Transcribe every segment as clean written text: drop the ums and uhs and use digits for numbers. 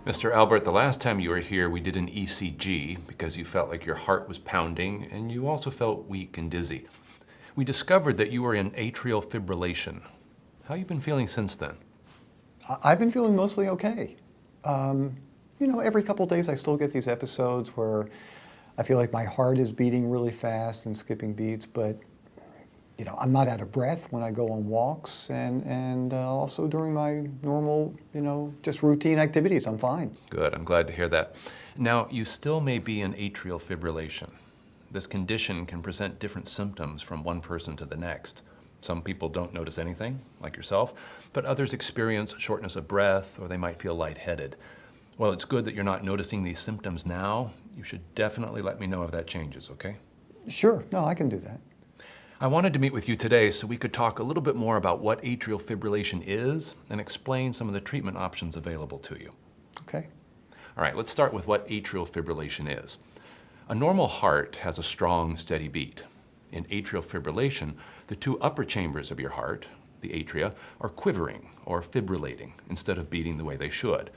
Mr. Albert, the last time you were here, we did an ECG because you felt like your heart was pounding and you also felt weak and dizzy. We discovered that you were in atrial fibrillation. How have you been feeling since then? I've been feeling mostly okay. Every couple of days I still get these episodes where I feel like my heart is beating really fast and skipping beats, but I'm not out of breath when I go on walks and also during my normal, just routine activities, I'm fine. Good, I'm glad to hear that. Now, you still may be in atrial fibrillation. This condition can present different symptoms from one person to the next. Some people don't notice anything, like yourself, but others experience shortness of breath or they might feel lightheaded. Well, it's good that you're not noticing these symptoms now. You should definitely let me know if that changes, okay? Sure, no, I can do that. I wanted to meet with you today so we could talk a little bit more about what atrial fibrillation is and explain some of the treatment options available to you. Okay. All right, let's start with what atrial fibrillation is. A normal heart has a strong, steady beat. In atrial fibrillation, the two upper chambers of your heart, the atria, are quivering or fibrillating instead of beating the way they should.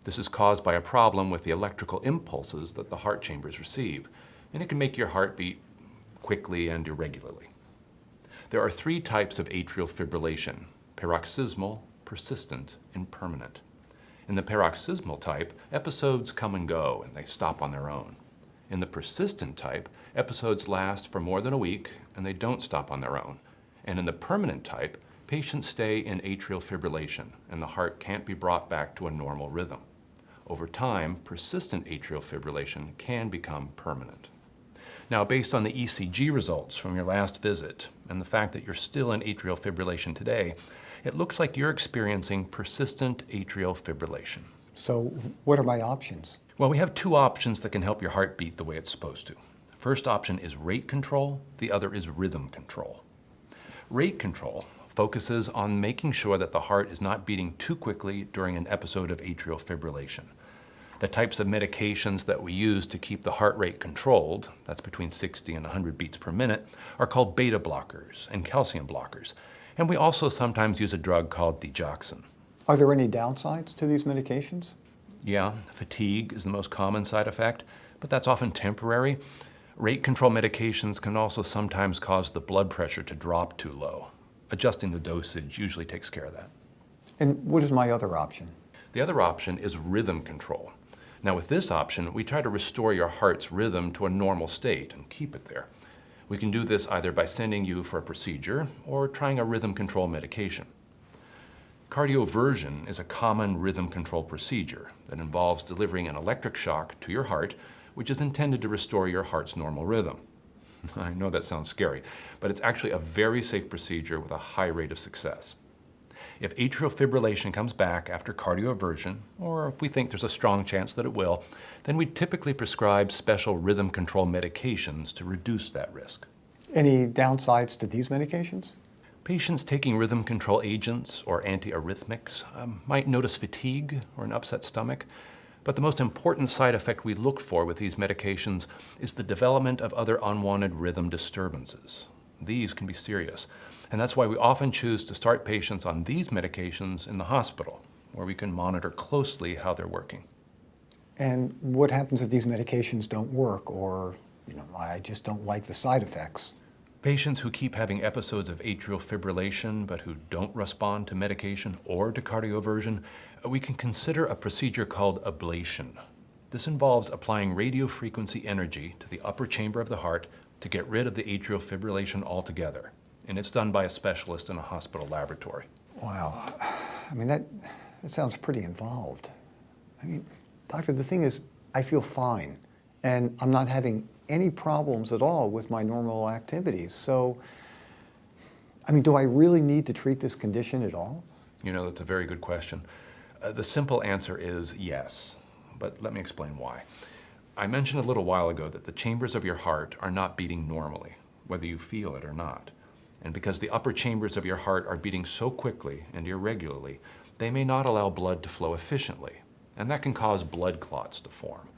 This is caused by a problem with the electrical impulses that the heart chambers receive, and it can make your heart beat quickly and irregularly. There are three types of atrial fibrillation: paroxysmal, persistent, and permanent. In the paroxysmal type, episodes come and go and they stop on their own. In the persistent type, episodes last for more than a week and they don't stop on their own. And in the permanent type, patients stay in atrial fibrillation and the heart can't be brought back to a normal rhythm. Over time, persistent atrial fibrillation can become permanent. Now, based on the ECG results from your last visit and the fact that you're still in atrial fibrillation today, it looks like you're experiencing persistent atrial fibrillation. So what are my options? Well, we have two options that can help your heart beat the way it's supposed to. First option is rate control, the other is rhythm control. Rate control focuses on making sure that the heart is not beating too quickly during an episode of atrial fibrillation. The types of medications that we use to keep the heart rate controlled, that's between 60 and 100 beats per minute, are called beta blockers and calcium blockers. And we also sometimes use a drug called digoxin. Are there any downsides to these medications? Yeah, fatigue is the most common side effect, but that's often temporary. Rate control medications can also sometimes cause the blood pressure to drop too low. Adjusting the dosage usually takes care of that. And what is my other option? The other option is rhythm control. Now with this option, we try to restore your heart's rhythm to a normal state and keep it there. We can do this either by sending you for a procedure or trying a rhythm control medication. Cardioversion is a common rhythm control procedure that involves delivering an electric shock to your heart, which is intended to restore your heart's normal rhythm. I know that sounds scary, but it's actually a very safe procedure with a high rate of success. If atrial fibrillation comes back after cardioversion, or if we think there's a strong chance that it will, then we typically prescribe special rhythm control medications to reduce that risk. Any downsides to these medications? Patients taking rhythm control agents or antiarrhythmics might notice fatigue or an upset stomach, but the most important side effect we look for with these medications is the development of other unwanted rhythm disturbances. These can be serious, and that's why we often choose to start patients on these medications in the hospital, where we can monitor closely how they're working. And what happens if these medications don't work, or I just don't like the side effects? Patients who keep having episodes of atrial fibrillation but who don't respond to medication or to cardioversion, we can consider a procedure called ablation. This involves applying radiofrequency energy to the upper chamber of the heart to get rid of the atrial fibrillation altogether. And it's done by a specialist in a hospital laboratory. Wow. That sounds pretty involved. Doctor, the thing is, I feel fine, and I'm not having any problems at all with my normal activities. So, do I really need to treat this condition at all? That's a very good question. The simple answer is yes, but let me explain why. I mentioned a little while ago that the chambers of your heart are not beating normally, whether you feel it or not. And because the upper chambers of your heart are beating so quickly and irregularly, they may not allow blood to flow efficiently, and that can cause blood clots to form.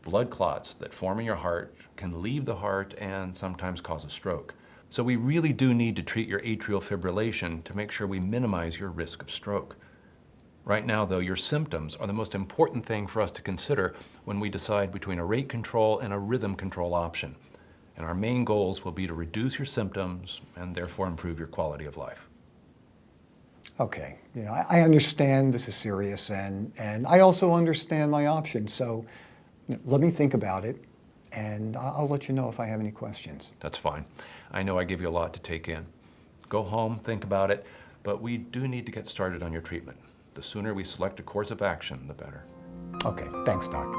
Blood clots that form in your heart can leave the heart and sometimes cause a stroke. So we really do need to treat your atrial fibrillation to make sure we minimize your risk of stroke. Right now, though, your symptoms are the most important thing for us to consider when we decide between a rate control and a rhythm control option. And our main goals will be to reduce your symptoms and therefore improve your quality of life. Okay, I understand this is serious, and I also understand my options. So let me think about it, and I'll let you know if I have any questions. That's fine. I know I give you a lot to take in. Go home, think about it, but we do need to get started on your treatment. The sooner we select a course of action, the better. Okay, thanks, Doc.